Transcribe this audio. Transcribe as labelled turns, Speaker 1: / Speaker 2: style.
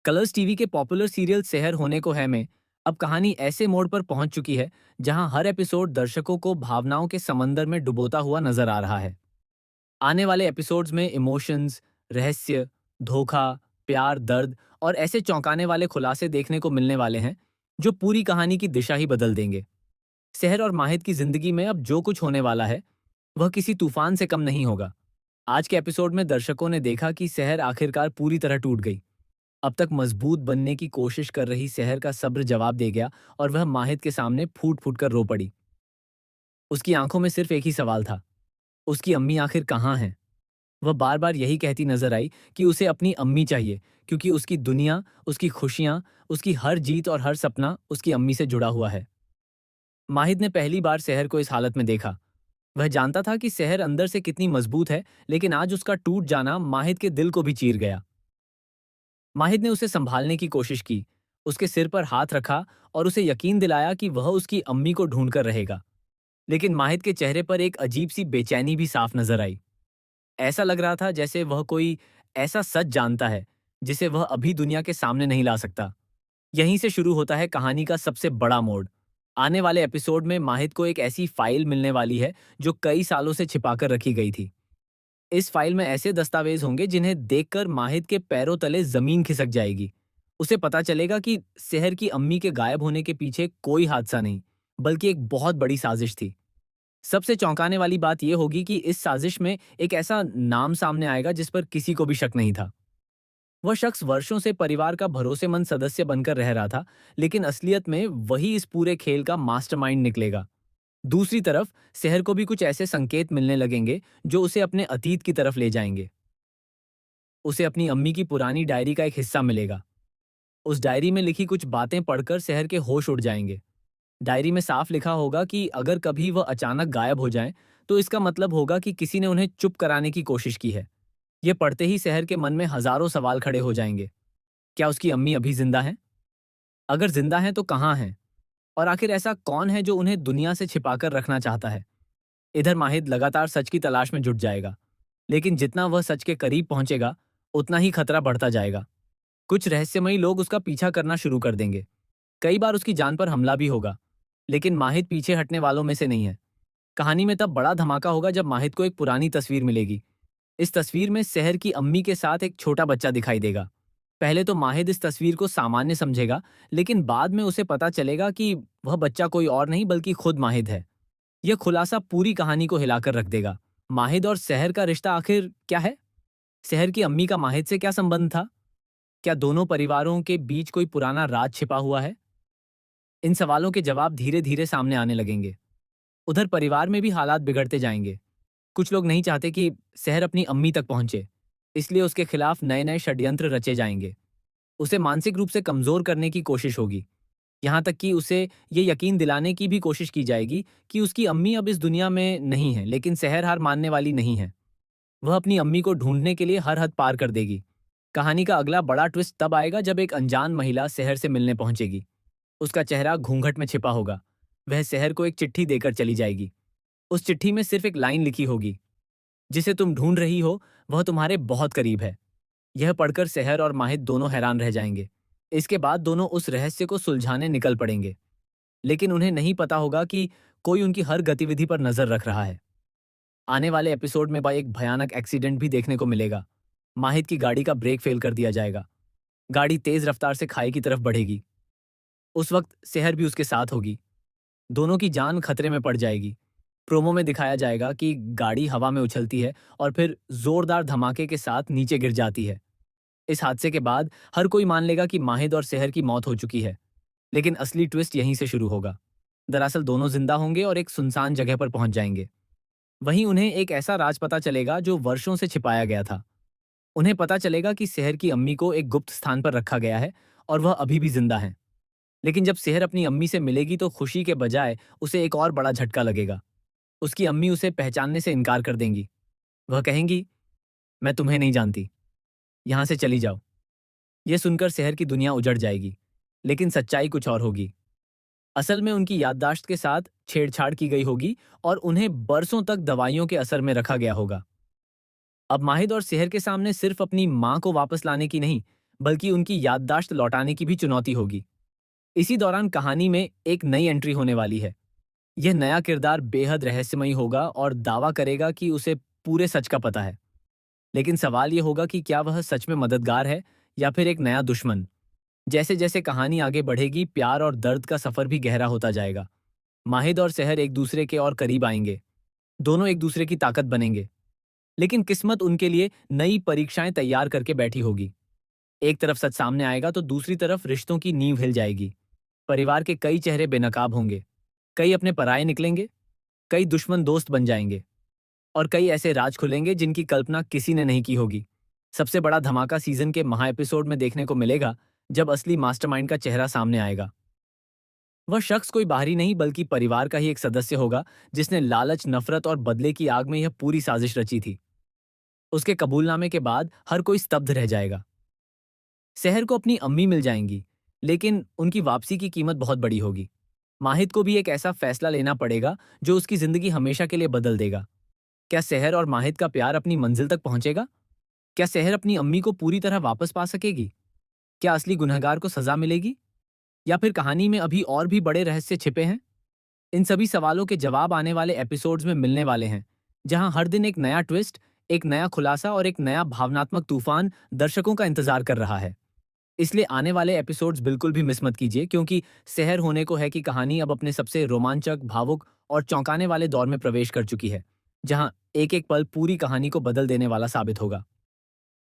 Speaker 1: Colors TV के popular serial सेहर होने को है में अब कहानी ऐसे मोड़ पर पहुंच चुकी है जहां हर एपिसोड दर्शकों को भावनाओं के समंदर में डुबोता हुआ नजर आ रहा है। आने वाले एपिसोड्स में इमोशंस, रहस्य, धोखा, प्यार, दर्द और ऐसे चौंकाने वाले खुलासे देखने को मिलने वाले हैं जो पूरी कहानी की दिशा ही बदल देंगे। सेहर और माहिद की जिंदगी में अब जो कुछ होने वाला है वह किसी तूफान से कम नहीं होगा। आज के एपिसोड में दर्शकों ने देखा कि सेहर आखिरकार पूरी तरह टूट गई। अब तक मजबूत बनने की कोशिश कर रही सेहर का सब्र जवाब दे गया और वह माहिद के सामने फूट फूट कर रो पड़ी। उसकी आंखों में सिर्फ एक ही सवाल था, उसकी अम्मी आखिर कहाँ हैं? वह बार बार यही कहती नजर आई कि उसे अपनी अम्मी चाहिए, क्योंकि उसकी दुनिया, उसकी खुशियां, उसकी हर जीत और हर सपना उसकी अम्मी से जुड़ा हुआ है। माहिद ने पहली बार सेहर को इस हालत में देखा। वह जानता था कि सेहर अंदर से कितनी मजबूत है, लेकिन आज उसका टूट जाना माहिद के दिल को भी चीर गया। माहिद ने उसे संभालने की कोशिश की, उसके सिर पर हाथ रखा और उसे यकीन दिलाया कि वह उसकी अम्मी को ढूंढ कर रहेगा। लेकिन माहिद के चेहरे पर एक अजीब सी बेचैनी भी साफ नजर आई। ऐसा लग रहा था जैसे वह कोई ऐसा सच जानता है जिसे वह अभी दुनिया के सामने नहीं ला सकता। यहीं से शुरू होता है कहानी का सबसे बड़ा मोड़। आने वाले एपिसोड में माहिद को एक ऐसी फाइल मिलने वाली है जो कई सालों से छिपाकर रखी गई थी। इस फाइल में ऐसे दस्तावेज होंगे जिन्हें देखकर माहिद के पैरों तले जमीन खिसक जाएगी। उसे पता चलेगा कि सेहर की अम्मी के गायब होने के पीछे कोई हादसा नहीं, बल्कि एक बहुत बड़ी साजिश थी। सबसे चौंकाने वाली बात यह होगी कि इस साजिश में एक ऐसा नाम सामने आएगा जिस पर किसी को भी शक नहीं था। वह शख्स वर्षों से परिवार का भरोसेमंद सदस्य बनकर रह रहा था, लेकिन असलियत में वही इस पूरे खेल का मास्टरमाइंड निकलेगा। दूसरी तरफ शहर को भी कुछ ऐसे संकेत मिलने लगेंगे जो उसे अपने अतीत की तरफ ले जाएंगे। उसे अपनी अम्मी की पुरानी डायरी का एक हिस्सा मिलेगा। उस डायरी में लिखी कुछ बातें पढ़कर शहर के होश उड़ जाएंगे। डायरी में साफ लिखा होगा कि अगर कभी वह अचानक गायब हो जाएं, तो इसका मतलब होगा कि किसी ने उन्हें चुप कराने की कोशिश की है। यह पढ़ते ही शहर के मन में हजारों सवाल खड़े हो जाएंगे। क्या उसकी अम्मी अभी जिंदा हैं? अगर जिंदा हैं तो कहाँ हैं? और आखिर ऐसा कौन है जो उन्हें दुनिया से छिपाकर रखना चाहता है? इधर माहिद लगातार सच की तलाश में जुट जाएगा, लेकिन जितना वह सच के करीब पहुंचेगा, उतना ही खतरा बढ़ता जाएगा। कुछ रहस्यमयी लोग उसका पीछा करना शुरू कर देंगे। कई बार उसकी जान पर हमला भी होगा, लेकिन माहिद पीछे हटने वालों में से नहीं है। कहानी में तब बड़ा धमाका होगा जब माहिद को एक पुरानी तस्वीर मिलेगी। इस तस्वीर में शहर की अम्मी के साथ एक छोटा बच्चा दिखाई देगा। पहले तो माहिद इस तस्वीर को सामान्य समझेगा, लेकिन बाद में उसे पता चलेगा कि वह बच्चा कोई और नहीं बल्कि खुद माहिद है। यह खुलासा पूरी कहानी को हिलाकर रख देगा। माहिद और शहर का रिश्ता आखिर क्या है? शहर की अम्मी का माहिद से क्या संबंध था? क्या दोनों परिवारों के बीच कोई पुराना राज छिपा हुआ है? इन सवालों के जवाब धीरे धीरे सामने आने लगेंगे। उधर परिवार में भी हालात बिगड़ते जाएंगे। कुछ लोग नहीं चाहते कि शहर अपनी अम्मी तक पहुंचे, इसलिए उसके खिलाफ नए नए षड्यंत्र रचे जाएंगे। उसे मानसिक रूप से कमजोर करने की कोशिश होगी। यहाँ तक कि उसे ये यकीन दिलाने की भी कोशिश की जाएगी कि उसकी अम्मी अब इस दुनिया में नहीं है, लेकिन शहर हार मानने वाली नहीं है। वह अपनी अम्मी को ढूंढने के लिए हर हद पार कर देगी। कहानी का अगला बड़ा ट्विस्ट तब आएगा जब एक अनजान महिला शहर से मिलने पहुंचेगी। उसका चेहरा घूंघट में छिपा होगा। वह शहर को एक चिट्ठी देकर चली जाएगी। उस चिट्ठी में सिर्फ एक लाइन लिखी होगी, जिसे तुम ढूंढ रही हो वह तुम्हारे बहुत करीब है। यह पढ़कर शहर और माहिद दोनों हैरान रह जाएंगे। इसके बाद दोनों उस रहस्य को सुलझाने निकल पड़ेंगे, लेकिन उन्हें नहीं पता होगा कि कोई उनकी हर गतिविधि पर नजर रख रहा है। आने वाले एपिसोड में एक भयानक एक्सीडेंट भी देखने को मिलेगा। माहिद की गाड़ी का ब्रेक फेल कर दिया जाएगा। गाड़ी तेज रफ्तार से खाई की तरफ बढ़ेगी। उस वक्त शहर भी उसके साथ होगी। दोनों की जान खतरे में पड़ जाएगी। प्रोमो में दिखाया जाएगा कि गाड़ी हवा में उछलती है और फिर जोरदार धमाके के साथ नीचे गिर जाती है। इस हादसे के बाद हर कोई मान लेगा कि माहिद और शहर की मौत हो चुकी है, लेकिन असली ट्विस्ट यहीं से शुरू होगा। दरअसल दोनों जिंदा होंगे और एक सुनसान जगह पर पहुंच जाएंगे। वहीं उन्हें एक ऐसा राज पता चलेगा जो वर्षों से छिपाया गया था। उन्हें पता चलेगा कि शहर की अम्मी को एक गुप्त स्थान पर रखा गया है और वह अभी भी जिंदा हैं। लेकिन जब शहर अपनी अम्मी से मिलेगी तो खुशी के बजाय उसे एक और बड़ा झटका लगेगा। उसकी अम्मी उसे पहचानने से इनकार कर देंगी। वह कहेंगी, मैं तुम्हें नहीं जानती, यहां से चली जाओ। यह सुनकर शहर की दुनिया उजड़ जाएगी, लेकिन सच्चाई कुछ और होगी। असल में उनकी याददाश्त के साथ छेड़छाड़ की गई होगी और उन्हें बरसों तक दवाइयों के असर में रखा गया होगा। अब माहिद और शहर के सामने सिर्फ अपनी मां को वापस लाने की नहीं, बल्कि उनकी याददाश्त लौटाने की भी चुनौती होगी। इसी दौरान कहानी में एक नई एंट्री होने वाली है। यह नया किरदार बेहद रहस्यमयी होगा और दावा करेगा कि उसे पूरे सच का पता है। लेकिन सवाल यह होगा कि क्या वह सच में मददगार है या फिर एक नया दुश्मन। जैसे जैसे कहानी आगे बढ़ेगी, प्यार और दर्द का सफर भी गहरा होता जाएगा। माहिद और सहर एक दूसरे के और करीब आएंगे। दोनों एक दूसरे की ताकत बनेंगे। लेकिन किस्मत उनके लिए नई परीक्षाएं तैयार करके बैठी होगी। एक तरफ सच सामने आएगा तो दूसरी तरफ रिश्तों की नींव हिल जाएगी। परिवार के कई चेहरे बेनकाब होंगे। कई अपने पराये निकलेंगे। कई दुश्मन दोस्त बन जाएंगे। और कई ऐसे राज खुलेंगे जिनकी कल्पना किसी ने नहीं की होगी। सबसे बड़ा धमाका सीजन के महा एपिसोड में देखने को मिलेगा, जब असली मास्टरमाइंड का चेहरा सामने आएगा। वह शख्स कोई बाहरी नहीं बल्कि परिवार का ही एक सदस्य होगा, जिसने लालच, नफरत और बदले की आग में यह पूरी साजिश रची थी। उसके कबूलनामे के बाद हर कोई स्तब्ध रह जाएगा। सहर को अपनी अम्मी मिल जाएंगी, लेकिन उनकी वापसी की कीमत बहुत बड़ी होगी। माहिद को भी एक ऐसा फैसला लेना पड़ेगा जो उसकी जिंदगी हमेशा के लिए बदल देगा। क्या सहर और माहिद का प्यार अपनी मंजिल तक पहुंचेगा? क्या सहर अपनी अम्मी को पूरी तरह वापस पा सकेगी? क्या असली गुनहगार को सजा मिलेगी? या फिर कहानी में अभी और भी बड़े रहस्य छिपे हैं? इन सभी सवालों के जवाब आने वाले एपिसोड्स में मिलने वाले हैं, जहां हर दिन एक नया ट्विस्ट, एक नया खुलासा और एक नया भावनात्मक तूफान दर्शकों का इंतजार कर रहा है। इसलिए आने वाले एपिसोड्स बिल्कुल भी मिस मत कीजिए, क्योंकि सहर होने को है कि कहानी अब अपने सबसे रोमांचक, भावुक और चौंकाने वाले दौर में प्रवेश कर चुकी है, जहां एक एक पल पूरी कहानी को बदल देने वाला साबित होगा।